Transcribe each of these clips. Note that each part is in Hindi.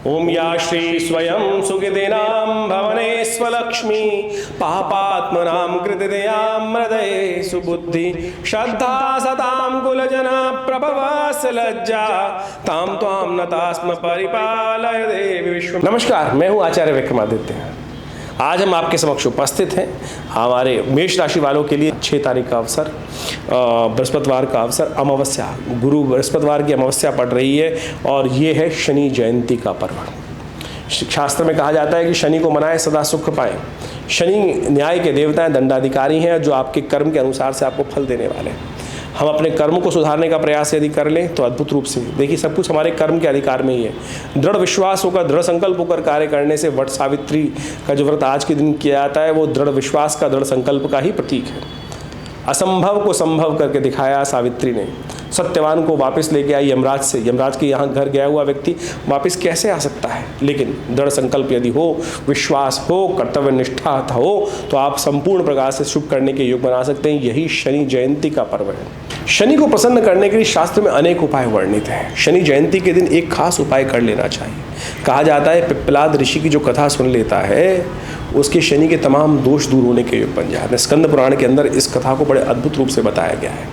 ओम या श्री स्वयं सुखिदीनां भवने स्वलक्ष्मी पापात्मनां कृतिदयां हृदये सुबुद्धि श्रद्धा सतां कुलजना प्रभवस लज्जा ताम त्वां नतास्म परिपालय देवी विश्व। नमस्कार, मैं हूँ आचार्य विक्रमादित्य। आज हम आपके समक्ष उपस्थित हैं हमारे मेष राशि वालों के लिए 6 तारीख का अवसर, बृहस्पतिवार का अवसर, अमावस्या, गुरु बृहस्पतिवार की अमावस्या पड़ रही है और ये है शनि जयंती का पर्व। शास्त्र में कहा जाता है कि शनि को मनाएं सदा सुख पाएं। शनि न्याय के देवता हैं, दंडाधिकारी हैं जो आपके कर्म के अनुसार से आपको फल देने वाले हैं। हम अपने कर्म को सुधारने का प्रयास यदि कर लें तो अद्भुत रूप से देखिए सब कुछ हमारे कर्म के अधिकार में ही है। दृढ़ विश्वास होकर, दृढ़ संकल्प होकर कार्य करने से वट सावित्री का जो व्रत आज के दिन किया जाता है वो दृढ़ विश्वास का, दृढ़ संकल्प का ही प्रतीक है। असंभव को संभव करके दिखाया सावित्री ने। सत्यवान को वापस लेके आई यमराज से। यमराज के यहाँ घर गया हुआ व्यक्ति वापस कैसे आ सकता है? लेकिन दृढ़ संकल्प यदि हो, विश्वास हो, कर्तव्य निष्ठा हो तो आप संपूर्ण प्रकार से शुभ करने के योग बना सकते हैं। यही शनि जयंती का पर्व है। शनि को प्रसन्न करने के लिए शास्त्र में अनेक उपाय वर्णित हैं। शनि जयंती के दिन एक खास उपाय कर लेना चाहिए। कहा जाता है पिप्पलाद ऋषि की जो कथा सुन लेता है उसके शनि के तमाम दोष दूर होने के योग बन जाते हैं। स्कंद पुराण के अंदर इस कथा को बड़े अद्भुत रूप से बताया गया है।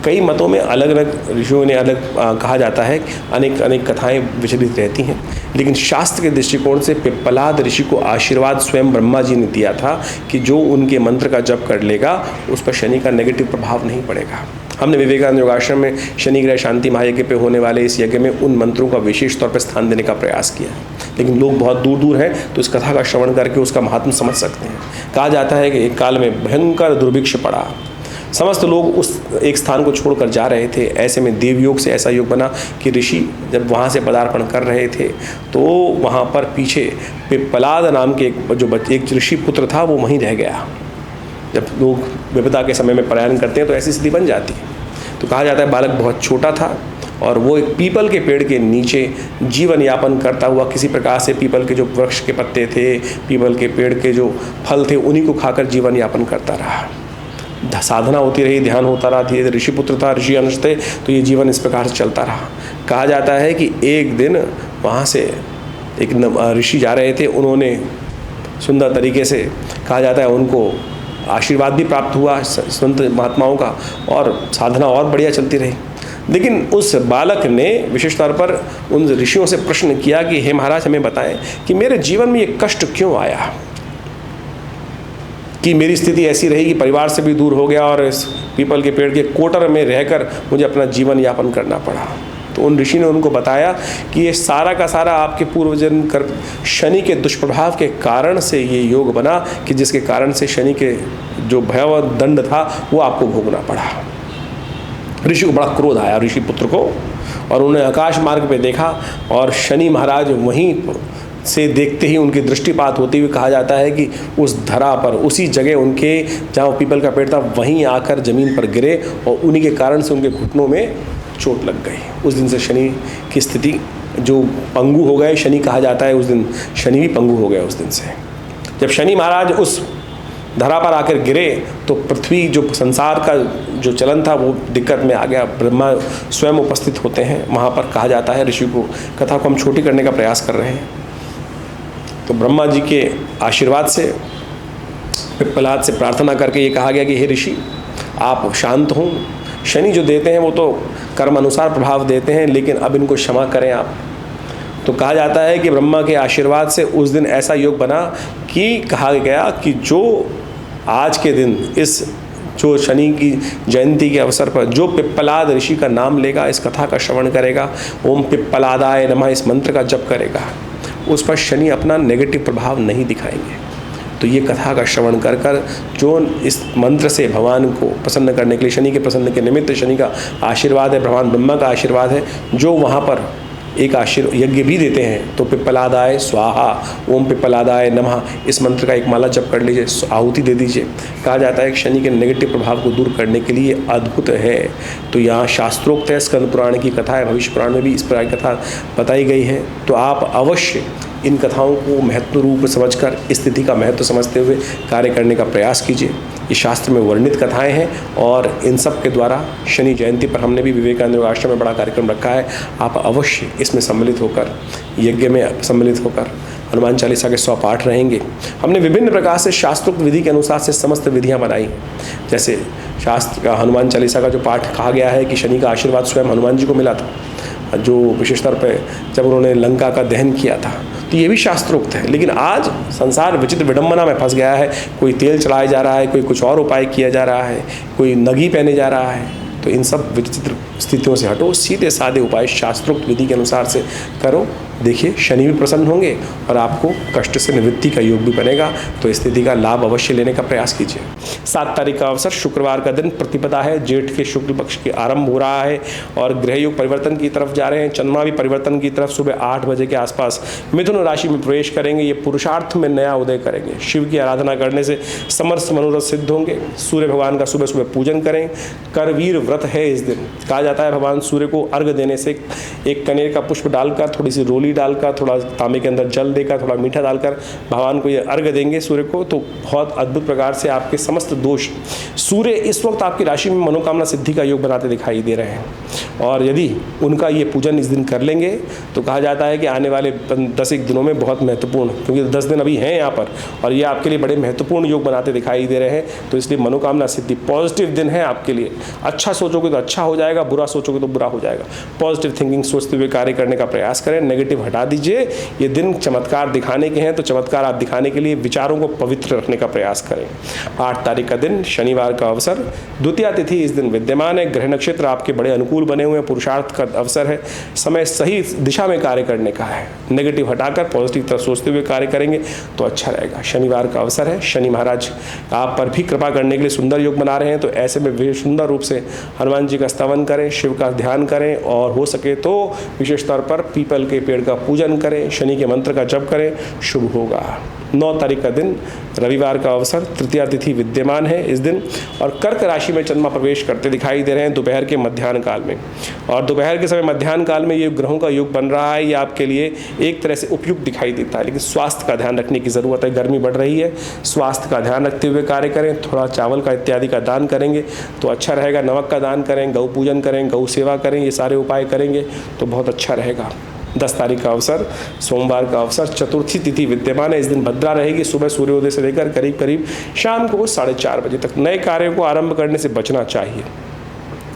कई मतों में अलग अलग ऋषियों ने कहा जाता है अनेक कथाएं विचलित रहती हैं, लेकिन शास्त्र के दृष्टिकोण से पिप्पलाद ऋषि को आशीर्वाद स्वयं ब्रह्मा जी ने दिया था कि जो उनके मंत्र का जप कर लेगा उस पर शनि का नेगेटिव प्रभाव नहीं पड़ेगा। हमने विवेकानंद योगाश्रम में शनि ग्रह शांति महायज्ञ पे होने वाले इस यज्ञ में उन मंत्रों का विशेष तौर पर स्थान देने का प्रयास किया है, लेकिन लोग बहुत दूर दूर हैं तो इस कथा का श्रवण करके उसका महात्म समझ सकते हैं। कहा जाता है कि एक काल में भयंकर दुर्भिक्ष पड़ा, समस्त लोग उस एक स्थान को छोड़कर जा रहे थे। ऐसे में देवयोग से ऐसा योग बना कि ऋषि जब वहाँ से पदार्पण कर रहे थे तो वहाँ पर पीछे पिप्पलाद नाम के एक ऋषि पुत्र था, वो वहीं रह गया। जब लोग विपदा के समय में पलायन करते हैं तो ऐसी स्थिति बन जाती है। तो कहा जाता है बालक बहुत छोटा था और वो एक पीपल के पेड़ के नीचे जीवन यापन करता हुआ किसी प्रकार से पीपल के जो वृक्ष के पत्ते थे, पीपल के पेड़ के जो फल थे, उन्हीं को खाकर जीवन यापन करता रहा। साधना होती रही, ध्यान होता रहा। धीरे ऋषि पुत्र था, ऋषि अंश थे, तो ये जीवन इस प्रकार से चलता रहा। कहा जाता है कि एक दिन वहाँ से एक ऋषि जा रहे थे, उन्होंने सुंदर तरीके से, कहा जाता है उनको आशीर्वाद भी प्राप्त हुआ संत महात्माओं का और साधना और बढ़िया चलती रही। लेकिन उस बालक ने विशेष तौर पर उन ऋषियों से प्रश्न किया कि हे महाराज, हमें बताएं कि मेरे जीवन में ये कष्ट क्यों आया, कि मेरी स्थिति ऐसी रही कि परिवार से भी दूर हो गया और इस पीपल के पेड़ के कोटर में रहकर मुझे अपना जीवन यापन करना पड़ा। तो उन ऋषि ने उनको बताया कि ये सारा का सारा आपके पूर्वजन्म कर शनि के दुष्प्रभाव के कारण से ये योग बना कि जिसके कारण से शनि के जो भयावह दंड था वो आपको भोगना पड़ा। ऋषि को बड़ा क्रोध आया, ऋषि पुत्र को, और उन्होंने आकाश मार्ग पे देखा और शनि महाराज वहीं से देखते ही उनकी दृष्टिपात होती हुई कहा जाता है कि उस धरा पर, उसी जगह उनके जहाँ पीपल का पेड़ था वहीं आकर जमीन पर गिरे और उन्हीं के कारण से उनके घुटनों में चोट लग गई। उस दिन से शनि की स्थिति जो पंगु हो गए, शनि कहा जाता है उस दिन शनि भी पंगु हो गया। उस दिन से जब शनि महाराज उस धरा पर आकर गिरे तो पृथ्वी, जो संसार का जो चलन था वो दिक्कत में आ गया। ब्रह्मा स्वयं उपस्थित होते हैं वहाँ पर। कहा जाता है ऋषि को, कथा को हम छोटी करने का प्रयास कर रहे हैं, तो ब्रह्मा जी के आशीर्वाद से पिप्पलाद से प्रार्थना करके ये कहा गया कि हे ऋषि, आप शांत हों। शनि जो देते हैं वो तो कर्म अनुसार प्रभाव देते हैं, लेकिन अब इनको क्षमा करें आप। तो कहा जाता है कि ब्रह्मा के आशीर्वाद से उस दिन ऐसा योग बना कि कहा गया कि जो आज के दिन इस जो शनि की जयंती के अवसर पर जो पिप्पलाद ऋषि का नाम लेगा, इस कथा का श्रवण करेगा, ओम पिप्पलादाय नमः इस मंत्र का जप करेगा, उस पर शनि अपना नेगेटिव प्रभाव नहीं दिखाएंगे। तो ये कथा का श्रवण कर कर जो इस मंत्र से भगवान को प्रसन्न करने के लिए, शनि के प्रसन्न के निमित्त शनि का आशीर्वाद है, भगवान ब्रह्मा का आशीर्वाद है, जो वहाँ पर एक यज्ञ भी देते हैं, तो पिप्पलादाय स्वाहा, ओम पिप्पलादाय नमः इस मंत्र का एक माला जप कर लीजिए, आहुति दे दीजिए। कहा जाता है कि शनि के नेगेटिव प्रभाव को दूर करने के लिए अद्भुत है। तो यहाँ शास्त्रोक्त है, स्कंद पुराण की कथा है, भविष्य पुराण में भी इस प्रकार की कथा बताई गई है। तो आप अवश्य इन कथाओं को महत्व रूप समझकर, स्थिति का महत्व समझते हुए कार्य करने का प्रयास कीजिए। ये शास्त्र में वर्णित कथाएं हैं और इन सब के द्वारा शनि जयंती पर हमने भी विवेकानंद योगाश्रम में बड़ा कार्यक्रम रखा है। आप अवश्य इसमें सम्मिलित होकर, यज्ञ में सम्मिलित होकर हनुमान चालीसा के 100 पाठ रहेंगे। हमने विभिन्न प्रकार से शास्त्रोक्त विधि के अनुसार से समस्त विधियां बनाई। जैसे शास्त्र का हनुमान चालीसा का जो पाठ कहा गया है कि शनि का आशीर्वाद स्वयं हनुमान जी को मिला था, जो विशेष तौर पर जब उन्होंने लंका का दहन किया था, तो ये भी शास्त्रोक्त है। लेकिन आज संसार विचित्र विडंबना में फंस गया है। कोई तेल चढ़ाया जा रहा है, कोई कुछ और उपाय किया जा रहा है, कोई नगी पहने जा रहा है। तो इन सब विचित्र स्थितियों से हटो, सीधे साधे उपाय शास्त्रोक्त विधि के अनुसार से करो। देखिए शनि भी प्रसन्न होंगे और आपको कष्ट से निवृत्ति का योग भी बनेगा। तो इस स्थिति का लाभ अवश्य लेने का प्रयास कीजिए। 7 तारीख का अवसर शुक्रवार का दिन, प्रतिपदा है, जेठ के शुक्ल पक्ष के आरंभ हो रहा है और ग्रह योग परिवर्तन की तरफ जा रहे हैं। चंद्रमा भी परिवर्तन की तरफ सुबह 8 बजे के आसपास मिथुन राशि में प्रवेश करेंगे। ये पुरुषार्थ में नया उदय करेंगे। शिव की आराधना करने से समस्त मनोरथ सिद्ध होंगे। सूर्य भगवान का सुबह सुबह पूजन करें। करवीर व्रत है इस दिन। कहा जाता है भगवान सूर्य को अर्घ देने से एक कनेर का पुष्प डालकर, थोड़ी सी रोली डालकर, थोड़ा तांबे के अंदर जल देकर, थोड़ा मीठा डालकर भगवान को ये अर्घ देंगे सूर्य को, तो बहुत अद्भुत प्रकार से आपके समस्त दोष, सूर्य इस वक्त आपकी राशि में मनोकामना सिद्धि का योग बनाते दिखाई दे रहे हैं। और यदि उनका ये पूजन इस दिन कर लेंगे तो कहा जाता है कि आने वाले 10 दिनों में बहुत महत्वपूर्ण, क्योंकि 10 दिन अभी हैं यहाँ पर और ये आपके लिए बड़े महत्वपूर्ण योग बनाते दिखाई दे रहे हैं। तो इसलिए मनोकामना सिद्धि, पॉजिटिव दिन है आपके लिए। अच्छा सोचोगे तो अच्छा हो जाएगा, बुरा सोचोगे तो बुरा हो जाएगा। पॉजिटिव थिंकिंग सोचते हुए कार्य करने का प्रयास करें, नेगेटिव हटा दीजिए। ये दिन चमत्कार दिखाने के हैं, तो चमत्कार आप दिखाने के लिए विचारों को पवित्र रखने का प्रयास करें। 8 तारीख का दिन, शनिवार का अवसर, द्वितीया तिथि इस दिन विद्यमान है। ग्रह नक्षत्र आपके बड़े अनुकूल बने हुए हैं। पुरुषार्थ का अवसर है। समय सही दिशा में कार्य करने का है। नेगेटिव हटाकर पॉजिटिव तरफ सोचते हुए कार्य करेंगे तो अच्छा रहेगा। शनिवार का अवसर है। शनि महाराज आप पर भी कृपा करने के लिए सुंदर योग बना रहे हैं। तो ऐसे में वे सुंदर रूप से हनुमान जी का स्तवन करें, शिव का ध्यान करें और हो सके तो विशेष तौर पर पीपल के पेड़ का पूजन करें, शनि के मंत्र का जप करें, शुभ होगा। 9 तारीख का दिन, रविवार का अवसर, तृतीया तिथि विद्यमान है इस दिन और कर्क राशि में चंद्रमा प्रवेश करते दिखाई दे रहे हैं दोपहर के मध्याह्न काल में। और दोपहर के समय मध्याह्न काल में ये ग्रहों का योग बन रहा है। ये आपके लिए एक तरह से उपयुक्त दिखाई देता है, लेकिन स्वास्थ्य का ध्यान रखने की ज़रूरत है। गर्मी बढ़ रही है, स्वास्थ्य का ध्यान रखते हुए कार्य करें। थोड़ा चावल का इत्यादि का दान करेंगे तो अच्छा रहेगा। नमक का दान करें, गौ पूजन करें, गौ सेवा करें, ये सारे उपाय करेंगे तो बहुत अच्छा रहेगा। 10 तारीख का अवसर, सोमवार का अवसर, चतुर्थी तिथि विद्यमान है। इस दिन भद्रा रहेगी। सुबह सूर्योदय से लेकर करीब करीब शाम को 4:30 बजे तक नए कार्यों को आरंभ करने से बचना चाहिए।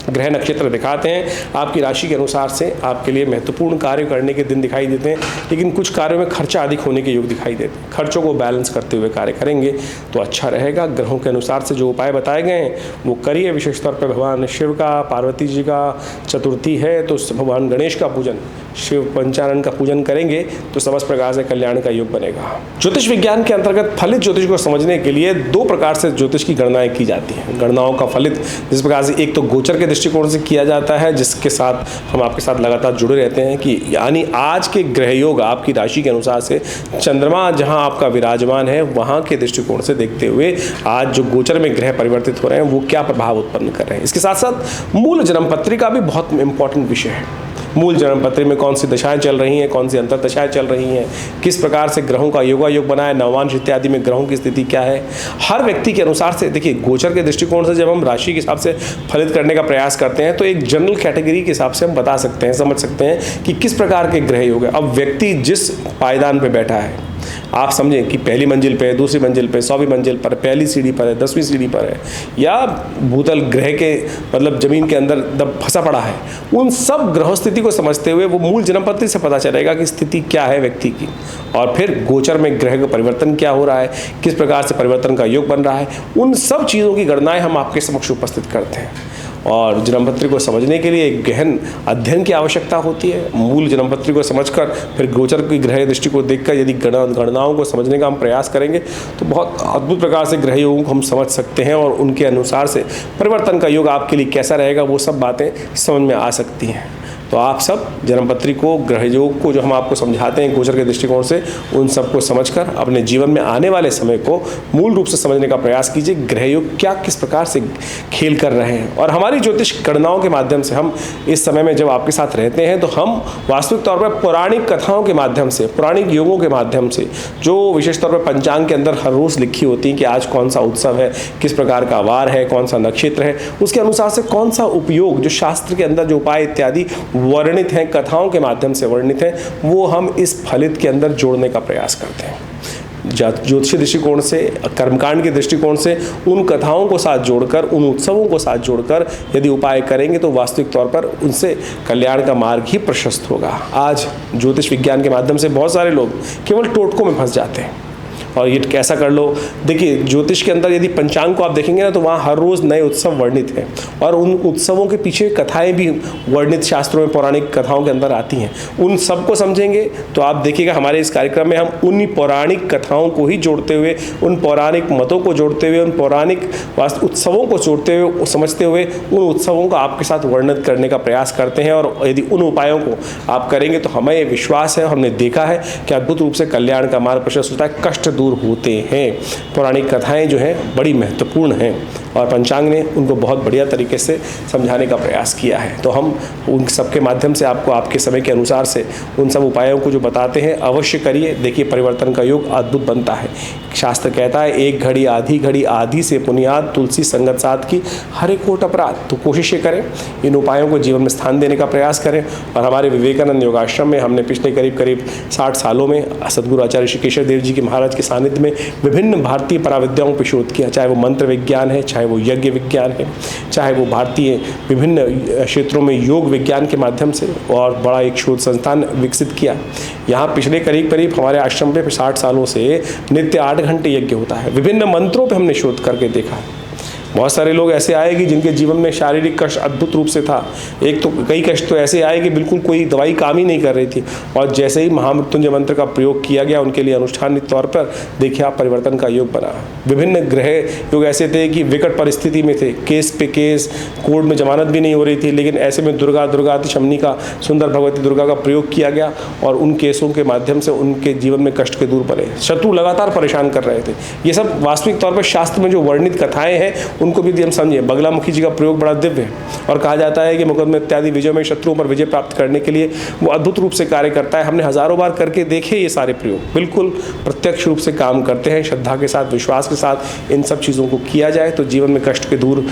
ग्रह नक्षत्र दिखाते हैं आपकी राशि के अनुसार से आपके लिए महत्वपूर्ण कार्य करने के दिन दिखाई देते हैं, लेकिन कुछ कार्यों में खर्चा अधिक होने के योग दिखाई देते हैं। खर्चों को बैलेंस करते हुए कार्य करेंगे तो अच्छा रहेगा। ग्रहों के अनुसार से जो उपाय बताए गए हैं वो करिए। विशेष तौर पर भगवान शिव का, पार्वती जी का, चतुर्थी है तो भगवान गणेश का पूजन, शिव पंचानन का पूजन करेंगे तो समस्त प्रकार से कल्याण का योग बनेगा। ज्योतिष विज्ञान के अंतर्गत फलित ज्योतिष को समझने के लिए 2 प्रकार से ज्योतिष की गणनाएं की जाती हैं। गणनाओं का फलित जिस प्रकार से एक तो गोचर के दृष्टिकोण से किया जाता है, जिसके साथ हम आपके साथ लगातार जुड़े रहते हैं कि यानी आज के ग्रह योग आपकी राशि के अनुसार से चंद्रमा जहां आपका विराजमान है वहां के दृष्टिकोण से देखते हुए आज जो गोचर में ग्रह परिवर्तित हो रहे हैं वो क्या प्रभाव उत्पन्न कर रहे हैं। इसके साथ साथ मूल जन्म पत्रिका भी बहुत इंपॉर्टेंट विषय है। मूल जन्म पत्री में कौन सी दशाएं चल रही हैं, कौन सी अंतर दशाएं चल रही हैं, किस प्रकार से ग्रहों का योगायोग बना है, नवांश इत्यादि में ग्रहों की स्थिति क्या है, हर व्यक्ति के अनुसार से। देखिए गोचर के दृष्टिकोण से जब हम राशि के हिसाब से फलित करने का प्रयास करते हैं तो एक जनरल कैटेगरी के हिसाब से हम बता सकते हैं, समझ सकते हैं कि किस प्रकार के ग्रह योग है। अब व्यक्ति जिस पायदान पर बैठा है, आप समझें कि पहली मंजिल पे, दूसरी मंजिल पे, 100वीं मंजिल पर, पहली सीढ़ी पर है, 10वीं सीढ़ी पर है, या भूतल ग्रह के मतलब जमीन के अंदर दब फंसा पड़ा है, उन सब ग्रह स्थिति को समझते हुए वो मूल जन्मपत्री से पता चलेगा कि स्थिति क्या है व्यक्ति की। और फिर गोचर में ग्रह का परिवर्तन क्या हो रहा है, किस प्रकार से परिवर्तन का योग बन रहा है, उन सब चीज़ों की गणनाएं हम आपके समक्ष उपस्थित करते हैं। और जन्मपत्री को समझने के लिए एक गहन अध्ययन की आवश्यकता होती है। मूल जन्मपत्री को समझकर फिर गोचर की ग्रह दृष्टि को देखकर यदि गणनाओं को समझने का हम प्रयास करेंगे तो बहुत अद्भुत प्रकार से ग्रह योगों को हम समझ सकते हैं और उनके अनुसार से परिवर्तन का योग आपके लिए कैसा रहेगा वो सब बातें समझ में आ सकती हैं। तो आप सब जन्मपत्री को, ग्रह योग को जो हम आपको समझाते हैं गोचर के दृष्टिकोण से, उन सबको समझकर अपने जीवन में आने वाले समय को मूल रूप से समझने का प्रयास कीजिए। ग्रह योग क्या किस प्रकार से खेल कर रहे हैं और हमारी ज्योतिष गणनाओं के माध्यम से हम इस समय में जब आपके साथ रहते हैं तो हम वास्तविक तौर पर पौराणिक कथाओं के माध्यम से, पौराणिक योगों के माध्यम से, जो विशेष तौर पर पंचांग के अंदर हर रोज़ लिखी होती है कि आज कौन सा उत्सव है, किस प्रकार का वार है, कौन सा नक्षत्र है, उसके अनुसार से कौन सा उपयोग, जो शास्त्र के अंदर जो उपाय इत्यादि वर्णित हैं, कथाओं के माध्यम से वर्णित हैं, वो हम इस फलित के अंदर जोड़ने का प्रयास करते हैं। ज्योतिषीय दृष्टिकोण से, कर्मकांड के दृष्टिकोण से उन कथाओं को साथ जोड़कर, उन उत्सवों को साथ जोड़कर यदि उपाय करेंगे तो वास्तविक तौर पर उनसे कल्याण का मार्ग ही प्रशस्त होगा। आज ज्योतिष विज्ञान के माध्यम से बहुत सारे लोग केवल टोटकों में फंस जाते हैं और ये कैसा कर लो। देखिए, ज्योतिष के अंदर यदि पंचांग को आप देखेंगे ना तो वहाँ हर रोज़ नए उत्सव वर्णित हैं और उन उत्सवों के पीछे कथाएं भी वर्णित शास्त्रों में, पौराणिक कथाओं के अंदर आती हैं। उन सबको समझेंगे तो आप देखिएगा हमारे इस कार्यक्रम में हम उन्हीं पौराणिक कथाओं को ही जोड़ते हुए, उन पौराणिक मतों को जोड़ते हुए, उन पौराणिक उत्सवों को जोड़ते हुए, समझते हुए उन उत्सवों को आपके साथ वर्णित करने का प्रयास करते हैं। और यदि उन उपायों को आप करेंगे तो हमें विश्वास है, हमने देखा है कि अद्भुत रूप से कल्याण का मार्ग प्रशस्त होता है, कष्ट दूर होते हैं। पौराणिक कथाएं जो हैं बड़ी महत्वपूर्ण हैं और पंचांग ने उनको बहुत बढ़िया तरीके से समझाने का प्रयास किया है। तो हम उन सब के माध्यम से आपको आपके समय के अनुसार से उन सब उपायों को जो बताते हैं अवश्य करिए। देखिए, परिवर्तन का योग अद्भुत बनता है। शास्त्र कहता है, एक घड़ी आधी से पुनियाद, तुलसी संगत साथ की, हरे कोट अपराध। तो कोशिश ये करें, इन उपायों को जीवन में स्थान देने का प्रयास करें। और हमारे विवेकानंद योगाश्रम में हमने पिछले करीब 60 सालों में सदगुरु आचार्य श्री केशव देव जी के महाराज के सानिध्य में विभिन्न भारतीय पराविद्याओं पर शोध किया, चाहे वो मंत्र विज्ञान है, चाहे वो यज्ञ विज्ञान है, चाहे वो भारतीय विभिन्न क्षेत्रों में योग विज्ञान के माध्यम से, और बड़ा एक शोध संस्थान विकसित किया। यहाँ पिछले करीब हमारे आश्रम पे 60 सालों से नित्य 8 घंटे यज्ञ होता है। विभिन्न मंत्रों पे हमने शोध करके देखा है। बहुत सारे लोग ऐसे आए कि जिनके जीवन में शारीरिक कष्ट अद्भुत रूप से था। एक तो कई कष्ट तो ऐसे आए कि बिल्कुल कोई दवाई काम ही नहीं कर रही थी, और जैसे ही महामृत्युंजय मंत्र का प्रयोग किया गया उनके लिए अनुष्ठानिक तौर पर देखिए आप परिवर्तन का योग बना। विभिन्न ग्रह योग ऐसे थे कि विकट परिस्थिति में थे, केस पे केस, कोर्ट में जमानत भी नहीं हो रही थी, लेकिन ऐसे में दुर्गा शमनी का, सुंदर भगवती दुर्गा का प्रयोग किया गया और उन केसों के माध्यम से उनके जीवन में कष्ट के दूर पड़े। शत्रु लगातार परेशान कर रहे थे। ये सब वास्तविक तौर पर शास्त्र में जो वर्णित कथाएं हैं उनको भी हम समझिए। बगलामुखी जी का प्रयोग बड़ा दिव्य है और कहा जाता है कि मुकदमे इत्यादि विजय में शत्रुओं पर विजय प्राप्त करने के लिए वो अद्भुत रूप से कार्य करता है। हमने हजारों बार करके देखे ये सारे प्रयोग, बिल्कुल प्रत्यक्ष रूप से काम करते हैं। श्रद्धा के साथ, विश्वास के साथ इन सब चीज़ों को किया जाए तो जीवन में कष्ट दूर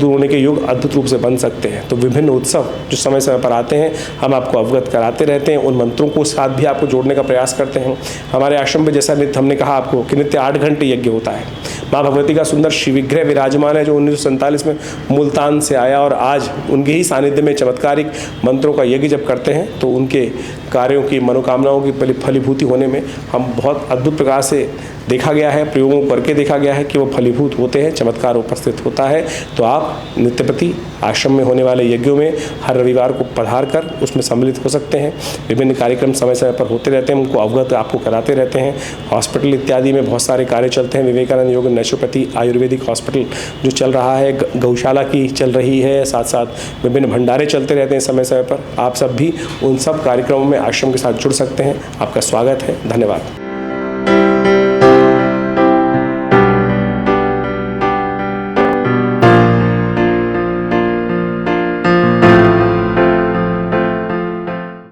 होने के योग अद्भुत रूप से बन सकते हैं। तो विभिन्न उत्सव जो समय समय पर आते हैं हम आपको अवगत कराते रहते हैं, उन मंत्रों को साथ भी आपको जोड़ने का प्रयास करते हैं। हमारे आश्रम में जैसा नित्य हमने कहा आपको कि नित्य 8 घंटे यज्ञ होता है। माँ भगवती का सुंदर शिव विग्रह विराजमान है जो 1947 में मुल्तान से आया, और आज उनके ही सानिध्य में चमत्कारिक मंत्रों का यज्ञ जब करते हैं तो उनके कार्यों की, मनोकामनाओं की फलीभूति होने में हम बहुत अद्भुत प्रकार से देखा गया है, प्रयोगों करके देखा गया है कि वो फलीभूत होते हैं, चमत्कार उपस्थित होता है। तो आप नित्यप्रति आश्रम में होने वाले यज्ञों में हर रविवार को पधार कर उसमें सम्मिलित हो सकते हैं। विभिन्न कार्यक्रम समय समय पर होते रहते हैं, उनको अवगत आपको कराते रहते हैं। हॉस्पिटल इत्यादि में बहुत सारे कार्य चलते हैं। विवेकानंद योग नेचुरोपैथी आयुर्वेदिक हॉस्पिटल जो चल रहा है, गौशाला की चल रही है, साथ साथ विभिन्न भंडारे चलते रहते हैं समय समय पर। आप सब भी उन सब कार्यक्रमों में आश्रम के साथ जुड़ सकते हैं। आपका स्वागत है। धन्यवाद।